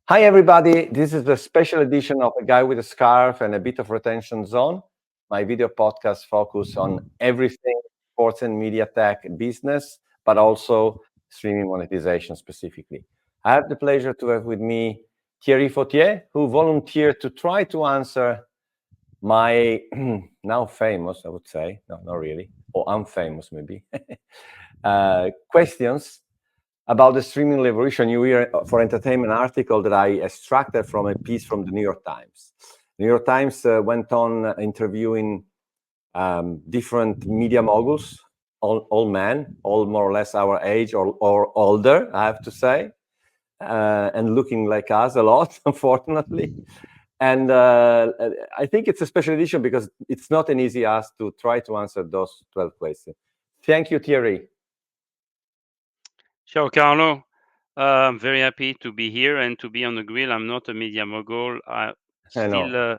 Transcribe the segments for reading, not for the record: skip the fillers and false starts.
Hi, everybody. This is the special edition of A Guy with a Scarf and a Bit of Retention Zone, my video podcast focus on everything sports and media tech business, but also streaming monetization specifically. I have the pleasure to have with me Thierry Fautier, who volunteered to try to answer my now famous, I would say, no, not really, or unfamous maybe, questions about the streaming revolution. You hear for entertainment article that I extracted from a piece from the New York Times. The New York Times went on interviewing different media moguls, all men, all more or less our age or older, I have to say, and looking like us a lot, unfortunately. And I think it's a special edition because it's not an easy ask to try to answer those 12 questions. Thank you, Thierry. Ciao, Carlo. I'm very happy to be here and to be on the grill. I'm not a media mogul. I'm I know. still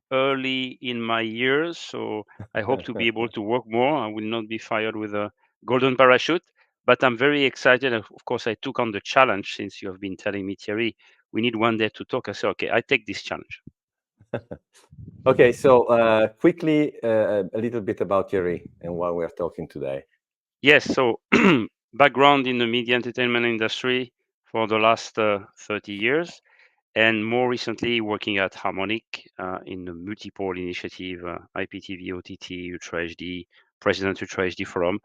early in my years, so I hope to be able to work more. I will not be fired with a golden parachute, but I'm very excited. Of course, I took on the challenge since you have been telling me, Thierry, we need one day to talk. I said, okay, I take this challenge. Okay, so quickly, a little bit about Thierry and why we are talking today. Yes, so background in the media entertainment industry for the last 30 years. And more recently working at Harmonic in the multiple initiative, IPTV, OTT, Ultra HD, President Ultra HD Forum.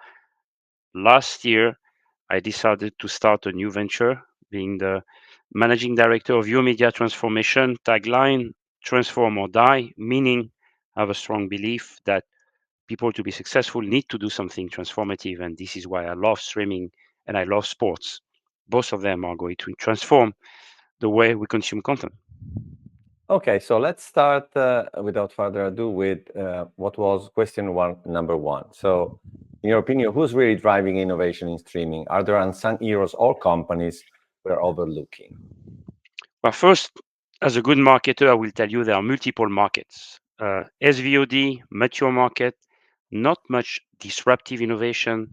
Last year, I decided to start a new venture, being the managing director of Your Media Transformation, tagline, transform or die, meaning I have a strong belief that people to be successful need to do something transformative. And this is why I love streaming and I love sports. Both of them are going to transform the way we consume content. Okay, so let's start without further ado with what was question number one. So, in your opinion, who's really driving innovation in streaming? Are there unsung heroes or companies we're overlooking? Well, first, as a good marketer, I will tell you there are multiple markets. SVOD, mature market, not much disruptive innovation,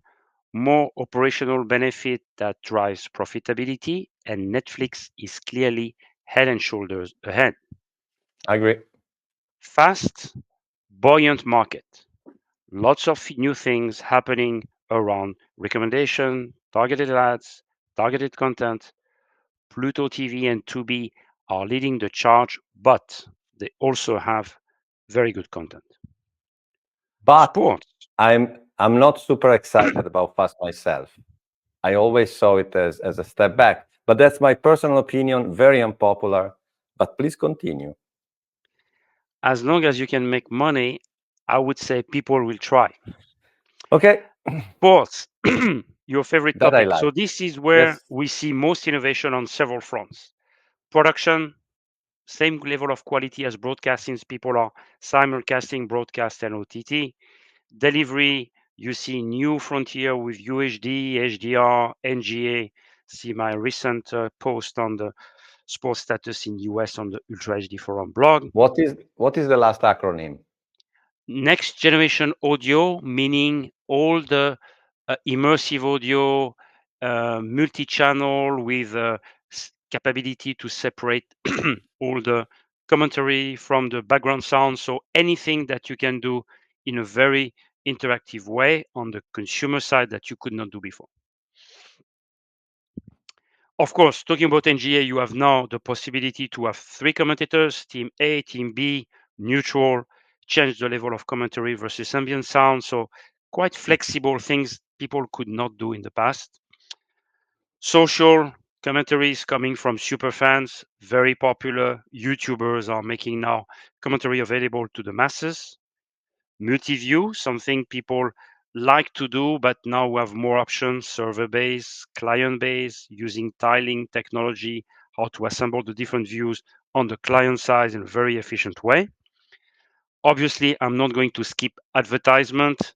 more operational benefit that drives profitability, and Netflix is clearly head and shoulders ahead. I agree. Fast, buoyant market, lots of new things happening around recommendation, targeted ads, targeted content. Pluto TV and Tubi are leading the charge, but they also have very good content. But Sports. I'm not super excited about Fast myself. I always saw it as a step back. But that's my personal opinion, very unpopular. But please continue. As long as you can make money, I would say people will try. Okay, Sports, your favorite that I topic. like. So this is where Yes. we see most innovation on several fronts. Production, same level of quality as broadcasting. People are simulcasting broadcast and OTT. Delivery, you see new frontier with UHD, HDR, NGA. See my recent post on the sports status in US on the Ultra HD Forum blog. What is the last acronym? Next generation audio, meaning all the immersive audio, multi-channel with capability to separate all the commentary from the background sound. So anything that you can do in a very interactive way on the consumer side that you could not do before. Of course, talking about NGA, you have now the possibility to have three commentators, team A, team B, neutral, change the level of commentary versus ambient sound. So quite flexible things people could not do in the past. Social commentaries coming from super fans, very popular. YouTubers are making now commentary available to the masses. Multiview, something people like to do, but now we have more options, server based, client based, using tiling technology, how to assemble the different views on the client side in a very efficient way. Obviously, I'm not going to skip advertisement,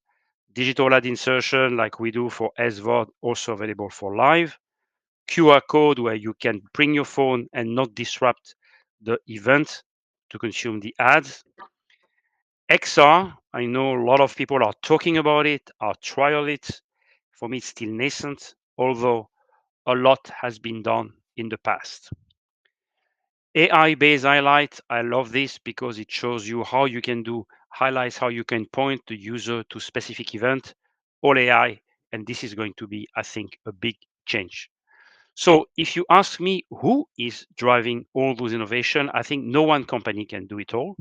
digital ad insertion like we do for SVOD, also available for live. QR code where you can bring your phone and not disrupt the event to consume the ads. XR, I know a lot of people are talking about it, are trial it. For me, it's still nascent, although a lot has been done in the past. AI-based highlight, I love this because it shows you how you can do highlights, how you can point the user to specific event, all AI, and this is going to be, I think, a big change. So if you ask me who is driving all those innovation, I think no one company can do it all.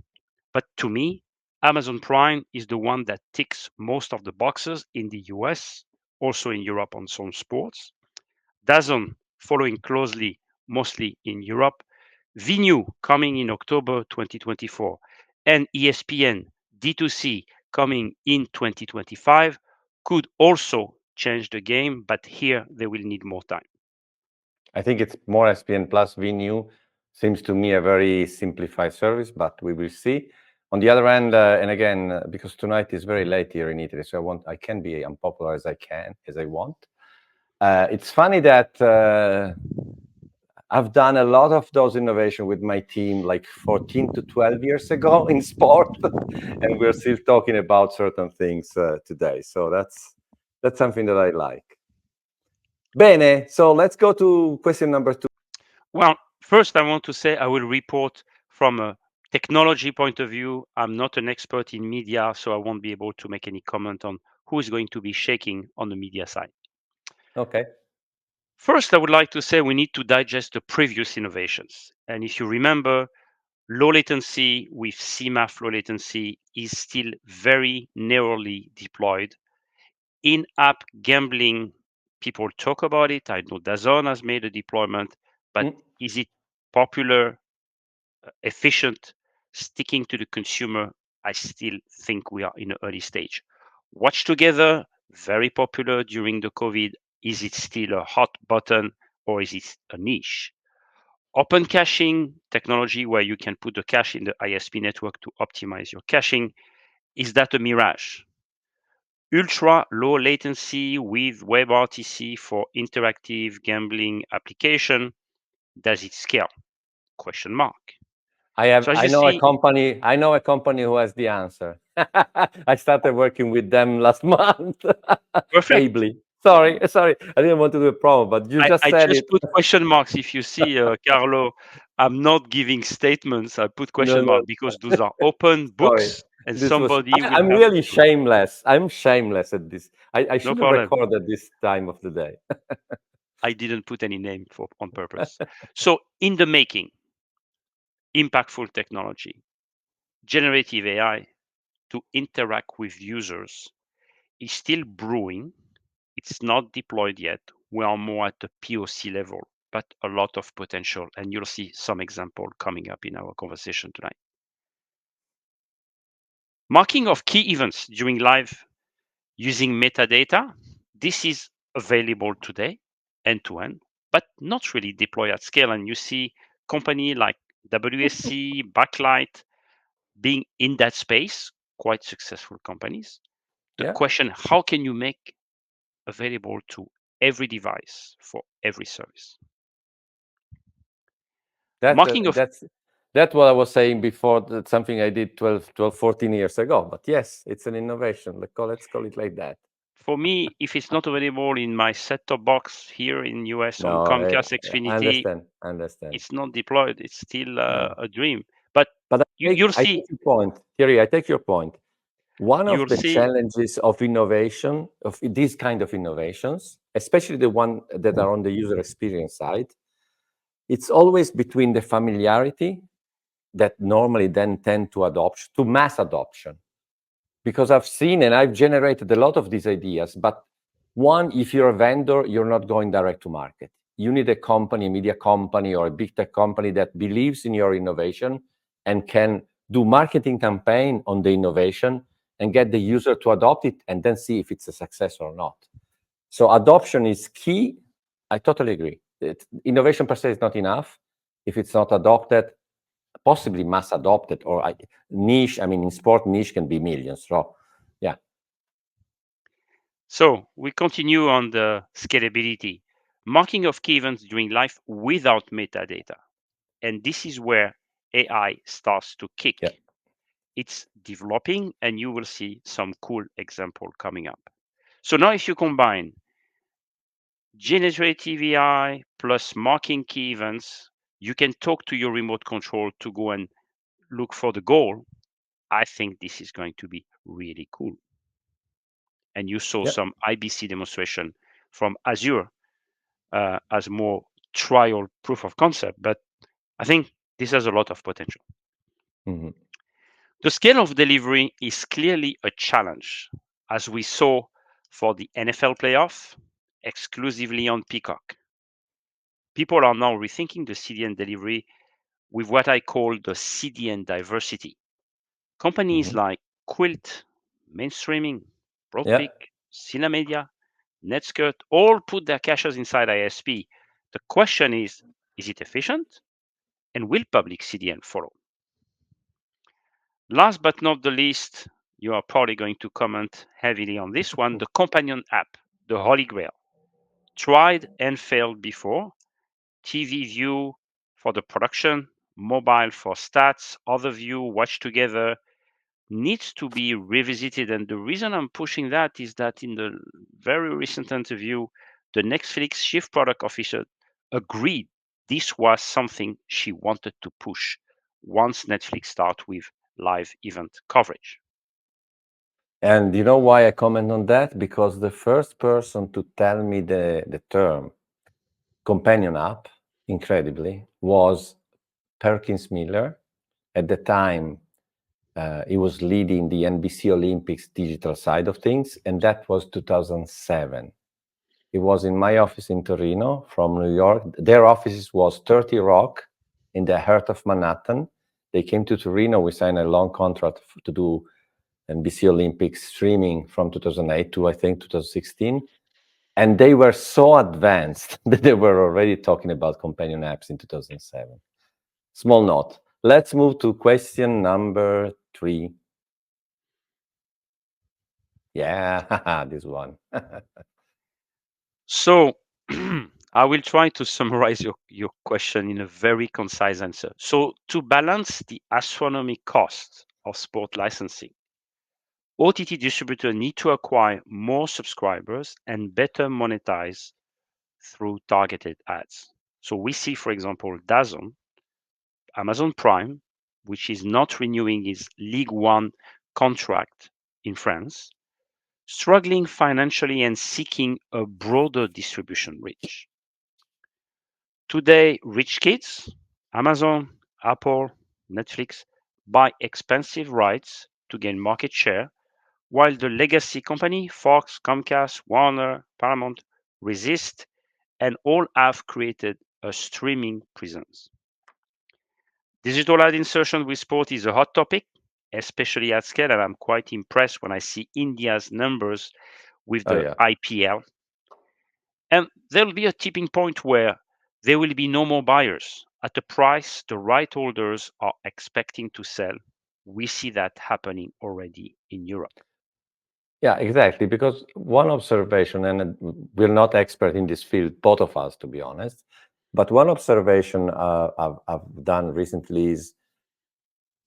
But to me, Amazon Prime is the one that ticks most of the boxes in the US, also in Europe on some sports. DAZN following closely, mostly in Europe. Vnew coming in October 2024, and ESPN D2C coming in 2025 could also change the game, but here they will need more time. I think it's more SPN plus VNew. Seems to me a very simplified service, but we will see. On the other hand, and again, because tonight is very late here in Italy, so I can be unpopular as I want. It's funny that I've done a lot of those innovation with my team like 14 to 12 years ago in sport, and we're still talking about certain things today. So that's something that I like. Bene, so let's go to question number 2. Well, first I want to say I will report from a technology point of view. I'm not an expert in media, so I won't be able to make any comment on who is going to be shaking on the media side. Okay. First, I would like to say we need to digest the previous innovations. And if you remember, low latency with CMAF low latency is still very narrowly deployed. In-app gambling, people talk about it. I know DAZN has made a deployment, but is it popular, efficient, sticking to the consumer? I still think we are in an early stage. Watch Together, very popular during the COVID. Is it still a hot button or is it a niche? Open caching technology, where you can put the cache in the ISP network to optimize your caching, is that a mirage? Ultra low latency with WebRTC for interactive gambling application, does it scale? Question mark. So as I you know a see, company. I know a company who has the answer. I started working with them last month. perfect. Ably. Sorry. I didn't want to do a promo, but you just I said just it. put question marks. If you see, Carlo, I'm not giving statements. I put No, question no. mark because those are open Sorry. books and This was. somebody will I'm have really to. shameless. I'm shameless at this. I No shouldn't problem. record at this time of the day. I didn't put any name for on purpose. So in the making, impactful technology, generative AI to interact with users is still brewing. It's not deployed yet. We are more at the POC level, but a lot of potential, and you'll see some example coming up in our conversation tonight. Marking of key events during live using metadata. This is available today end to end, but not really deployed at scale. And you see company like WSC, Backlight being in that space, quite successful companies. The Yeah. question, how can you make available to every device for every service? Marking of That's what I was saying before. That's something I did 12, 14 years ago. But yes, it's an innovation. Let's call it like that. For me, if it's not available in my set-top box here in US on No, Comcast I Xfinity, understand. I understand. it's not deployed. It's still No. a dream. But But you'll I see. take your point, Thierry. I take your point. One of You'll the see. challenges of innovation, of these kind of innovations, especially the one that are on the user experience side, it's always between the familiarity that normally then tend to mass adoption. Because I've seen and I've generated a lot of these ideas, but one, if you're a vendor, you're not going direct to market. You need a company, a media company, or a big tech company that believes in your innovation and can do marketing campaign on the innovation and get the user to adopt it and then see if it's a success or not. So adoption is key. I totally agree. Innovation per se is not enough. If it's not adopted, possibly mass adopted or niche. I mean, in sport, niche can be millions. So, yeah. So we continue on the scalability. Marking of key events during life without metadata. And this is where AI starts to kick. Yeah. It's developing, and you will see some cool example coming up. So now if you combine generative AI plus marking key events, you can talk to your remote control to go and look for the goal. I think this is going to be really cool. And you saw Yeah. some IBC demonstration from Azure as more trial proof of concept, but I think this has a lot of potential. Mhm. The scale of delivery is clearly a challenge, as we saw for the NFL playoff exclusively on Peacock. People are now rethinking the CDN delivery with what I call the CDN diversity. Companies Mhm. like Quilt, Mainstreaming, Yeah. Broadpeak, Cinemedia, Netskirt all put their caches inside ISP. The question is it efficient? And will public CDN follow? Last but not the least, you are probably going to comment heavily on this one, the companion app, the Holy Grail. Tried and failed before. TV View for the production, mobile for stats, other view, watch together, needs to be revisited. And the reason I'm pushing that is that in the very recent interview, the Netflix chief product officer agreed this was something she wanted to push once Netflix start with live event coverage. And you know why I comment on that? Because the first person to tell me the term companion app, incredibly, was Perkins Miller. At the time, he was leading the NBC Olympics digital side of things, and that was 2007. He was in my office in Torino from New York. Their offices was 30 Rock in the heart of Manhattan. They came to Torino. We signed a long contract to do NBC Olympics streaming from 2008 to, I think, 2016. And they were so advanced that they were already talking about companion apps in 2007. Small note. Let's move to question number 3. Yeah, this one. So I will try to summarize your question in a very concise answer. So to balance the astronomical cost of sport licensing, OTT distributors need to acquire more subscribers and better monetize through targeted ads. So we see, for example, DAZN, Amazon Prime, which is not renewing its League One contract in France, struggling financially and seeking a broader distribution reach. Today, rich kids, Amazon, Apple, Netflix, buy expensive rights to gain market share, while the legacy company, Fox, Comcast, Warner, Paramount, resist and all have created a streaming presence. Digital ad insertion with sport is a hot topic, especially at scale, and I'm quite impressed when I see India's numbers with Oh, the yeah. IPL. And there'll be a tipping point where there will be no more buyers at the price the right holders are expecting to sell. We see that happening already in Europe. Yeah, exactly. Because one observation, and we're not expert in this field, both of us, to be honest, but one observation I've done recently is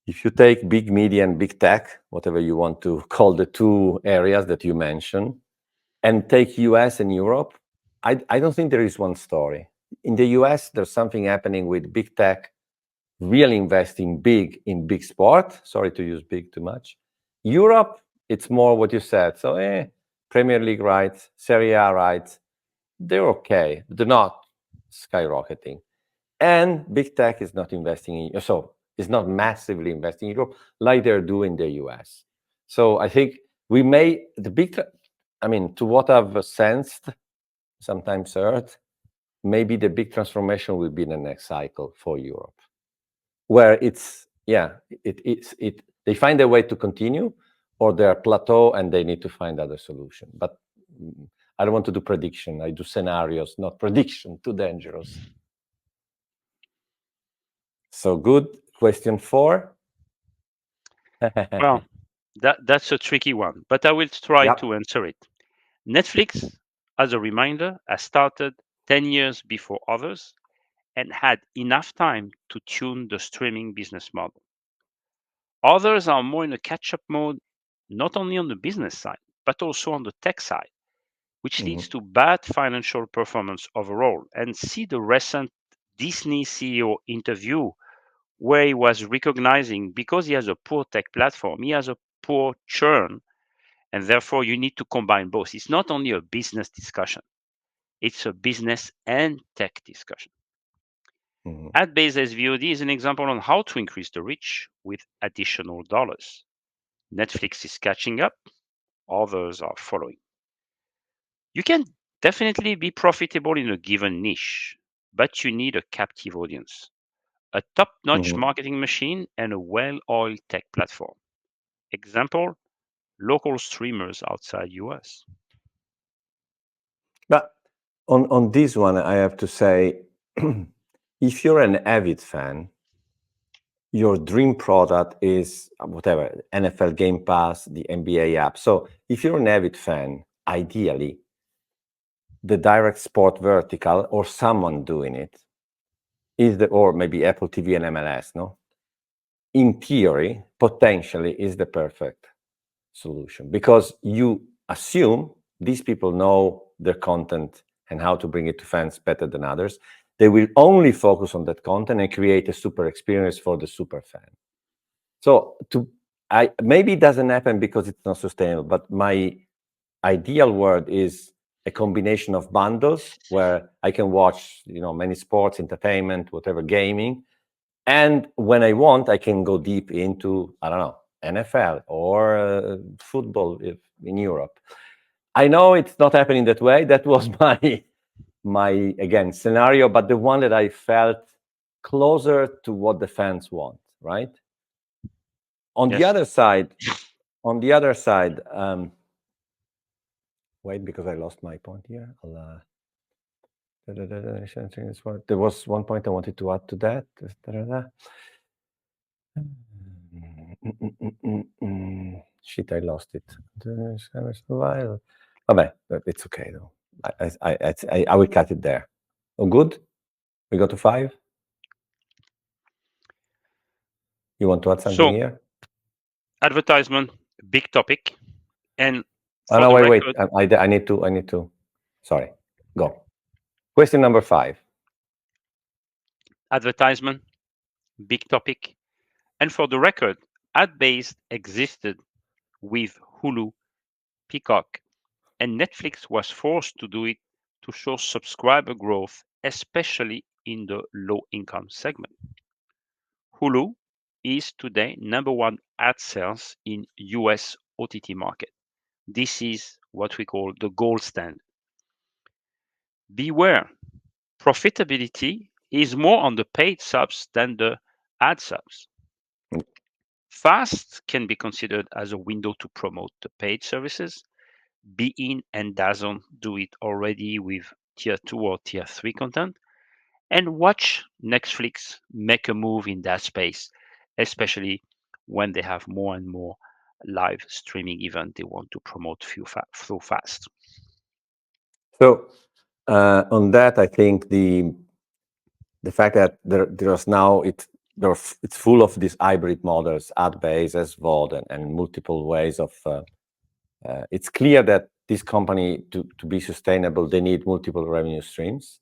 if you take big media and big tech, whatever you want to call the two areas that you mentioned, and take US and Europe, I don't think there is one story. In the US, there's something happening with big tech really investing big in big sport. Sorry to use big too much. Europe, it's more what you said. So, Premier League rights, Serie A rights, they're okay. They're not skyrocketing. And big tech is not investing in, so it's not massively investing in Europe like they're doing in the US. So I think we may, to what I've sensed, sometimes heard, maybe the big transformation will be in the next cycle for Europe, where they find a way to continue, or they're plateau and they need to find other solution. But I don't want to do prediction. I do scenarios, not prediction. Too dangerous. So good. Question 4. Well, that's a tricky one, but I will try Yeah. to answer it. Netflix, as a reminder, has started 10 years before others and had enough time to tune the streaming business model. Others are more in a catch up mode, not only on the business side, but also on the tech side, which leads to bad financial performance overall. And see the recent Disney CEO interview where he was recognizing because he has a poor tech platform, he has a poor churn, and therefore you need to combine both. It's not only a business discussion, it's a business and tech discussion. Ad-based SVOD is an example on how to increase the reach with additional dollars. Netflix is catching up, others are following. You can definitely be profitable in a given niche, but you need a captive audience, a top-notch marketing machine, and a well-oiled tech platform. Example, local streamers outside US. But on this one, I have to say, if you're an avid fan, your dream product is whatever, NFL Game Pass, the NBA app. So if you're an avid fan, ideally, the direct sport vertical or someone doing it is or maybe Apple TV and MLS, no? In theory, potentially is the perfect solution because you assume these people know their content and how to bring it to fans better than others. They will only focus on that content and create a super experience for the super fan. So maybe it doesn't happen because it's not sustainable, but my ideal world is a combination of bundles where I can watch, many sports, entertainment, whatever, gaming. And when I want, I can go deep into, I don't know, NFL or football in Europe. I know it's not happening that way. That was my again scenario, but the one that I felt closer to what the fans want, right? On the other side, wait, because I lost my point here. There was one point I wanted to add to that. Shit, I lost it. Vabbè, it's okay though. I will cut it there. Oh, good. We go to 5. You want to add something here? Advertisement, big topic, and no, wait. I need to. Sorry. Go. Question number 5. Advertisement, big topic, and for the record, ad-based existed with Hulu, Peacock, and Netflix was forced to do it to show subscriber growth, especially in the low-income segment. Hulu is today #1 ad sales in US OTT market. This is what we call the gold standard. Beware, profitability is more on the paid subs than the ad subs. Fast can be considered as a window to promote the paid services. Bein and DAZN do it already with tier 2 or tier 3 content. And watch Netflix make a move in that space, especially when they have more and more live streaming events they want to promote through Fast. So on that, I think the fact that there's now it's full of these hybrid models, ad-based, SVOD, and multiple ways of. It's clear that this company to be sustainable, they need multiple revenue streams.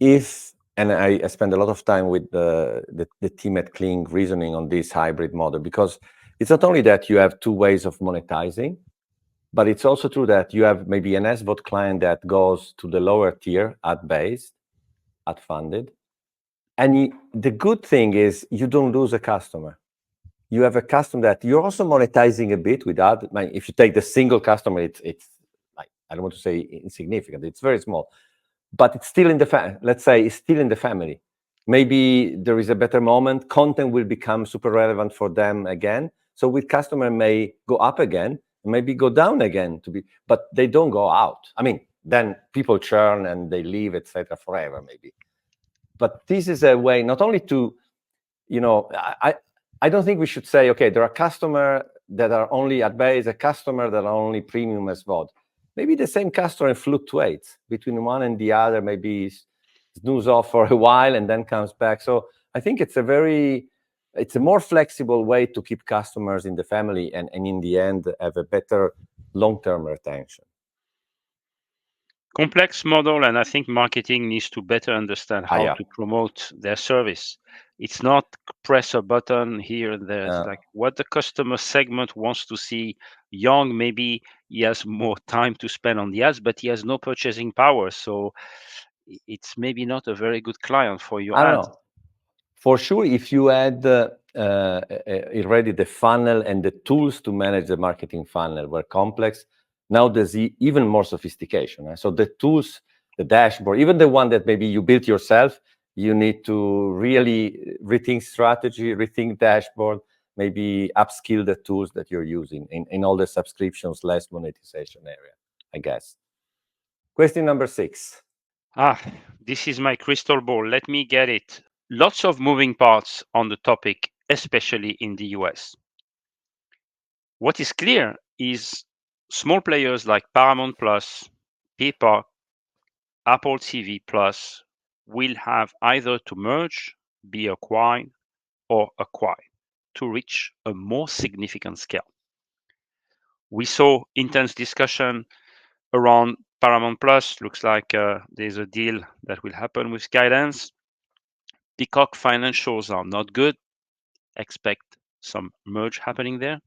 And I spend a lot of time with the team at Kling reasoning on this hybrid model, because it's not only that you have 2 ways of monetizing, but it's also true that you have maybe an SVOD client that goes to the lower tier, ad-based, ad-funded. And the good thing is you don't lose a customer. You have a customer that you're also monetizing a bit with ad. If you take the single customer, it's like, I don't want to say insignificant. It's very small. But it's still in the let's say it's still in the family. Maybe there is a better moment. Content will become super relevant for them again. So with customer may go up again, maybe go down again but they don't go out. I mean, then people churn and they leave, etc. forever maybe. But this is a way not only to, I don't think we should say, okay, there are customers that are only ad-based, a customer that are only premium SVOD. Maybe the same customer fluctuates between one and the other, maybe snooze off for a while and then comes back. So I think it's a more flexible way to keep customers in the family and in the end have a better long-term retention. Complex model, and I think marketing needs to better understand how Yeah. to promote their service. It's not press a button here and there. It's like what the customer segment wants to see. Young, maybe he has more time to spend on the ads, but he has no purchasing power. So it's maybe not a very good client for your I don't ads. know. For sure, if you had already the funnel and the tools to manage the marketing funnel were complex, now there's even more sophistication. So the tools, the dashboard, even the one that maybe you built yourself, you need to really rethink strategy, rethink dashboard, maybe upskill the tools that you're using in all the subscriptions, less monetization area, I guess. Question number 6. This is my crystal ball. Let me get it. Lots of moving parts on the topic, especially in the US. What is clear is small players like Paramount Plus, Peacock, Apple TV Plus will have either to merge, be acquired, or acquire to reach a more significant scale. We saw intense discussion around Paramount Plus. Looks like there's a deal that will happen with Skydance. Peacock financials are not good. Expect some merge happening there.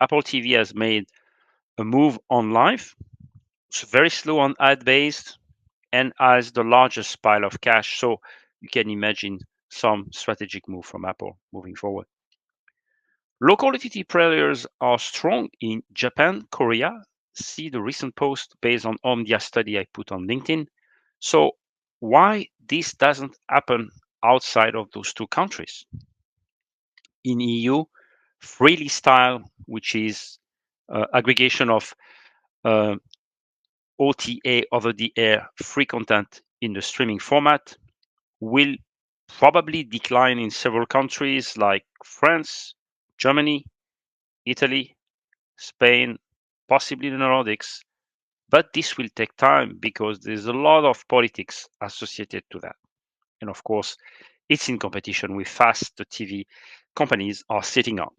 Apple TV has made a move on live. It's very slow on ad based and has the largest pile of cash. So you can imagine some strategic move from Apple moving forward. Local OTT players are strong in Japan, Korea. See the recent post based on Omdia study I put on LinkedIn. So why this doesn't happen outside of those two countries? In EU, freely style, which is aggregation of OTA, over the air free content in the streaming format, will probably decline in several countries like France, Germany, Italy, Spain, possibly the Nordics. But this will take time because there's a lot of politics associated to that. And of course, it's in competition with fast the TV companies are sitting on.